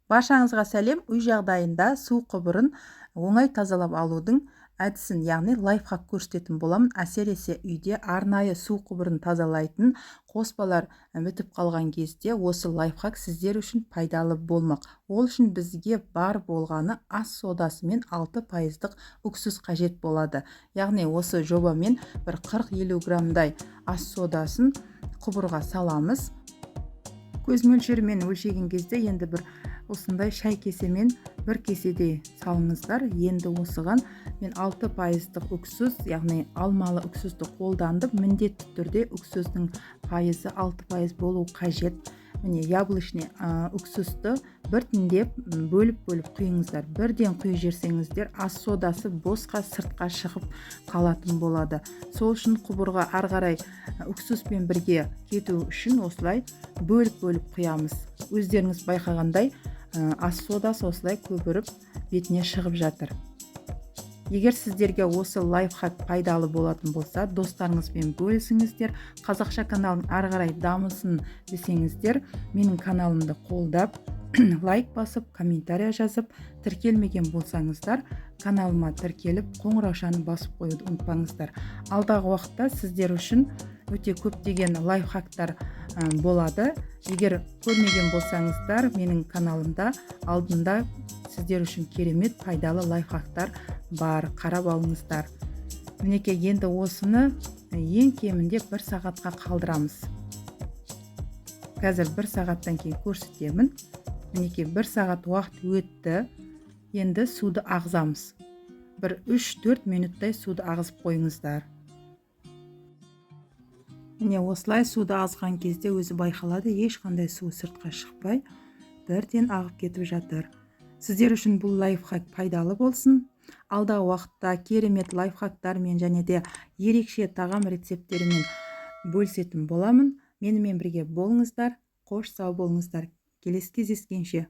Баршаңызға сәлем. Үй жағдайында су құбырын оңай тазалап алудың әдісін, яғни лайфхак көрсететін боламын. Әсіресе үйде арнайы су құбырын тазалайтын қоспалар бітіп қалған кезде осы лайфхак сіздер үшін пайдалы болмақ. Ол үшін бізге бар болғаны ас содасы мен 6%-ық үксіз қажет болады. Яғни осы жобамен бір 40-50 граммдай ас содасын құбырға саламыз. Көз мөлшерімен өлшеген кезде енді бір осындай шай кесемен бір кеседей салыңыздар. Енді осыған мен 6%-ық үксіз, яғни алмалы үксізді қолдандым. Міндетті түрде үксіздің пайызы 6% болу қажет. Міне яблочный үксізді біртіндеп бөліп құйыңыздар. Бірден құйып жіберсеңіздер, ас содасы босқа сыртқа шығып қалатын болады. Сол үшін құбырға ары қарай үксізбен бірге кету үшін осылай бөліп құямыз. Өздеріңіз байқағандай, ас содасы осылай көбіріп бетіне шығып жатыр. Егер сіздерге осы лайфхак пайдалы болатын болса, достарыңызбен бөлісіңіздер. Қазақша каналың ары қарай дамысын десеңіздер, менің каналымды қолдап, лайк басып, комментария жазып, тіркелмеген болсаңыздар, каналыма тіркеліп, қоңыраушаны басып қоюды ұмытпаңыздар. Алдағы уақытта сіздер үшін өте көптеген лайфхактар болады. Егер көрмеген болсаңыздар, менің каналымда алдында сіздер үшін керемет пайдалы лайфхактар бар, қарап алыңыздар. Мінекей, енді осыны ең кемінде 1 сағатқа қалдырамыз. Қазір 1 сағаттан кейін көрсетемін. Мінекей, 1 сағат уақыт өтті. Енді суды ағызамыз. Бір 3-4 минуттай суды ағызып қойыңыздар. Міне осылай суды ағызған кезде өзі байқалады, ешқандай су сыртқа шықпай, бірден ағып кетіп жатыр. Сіздер үшін бұл лайфхак пайдалы болсын. Алдағы уақытта керемет лайфхактармен және де ерекше тағам рецепттерімен бөлісетін боламын. Менімен бірге болыңыздар, қош сау болыңыздар. Келесі кездескенше.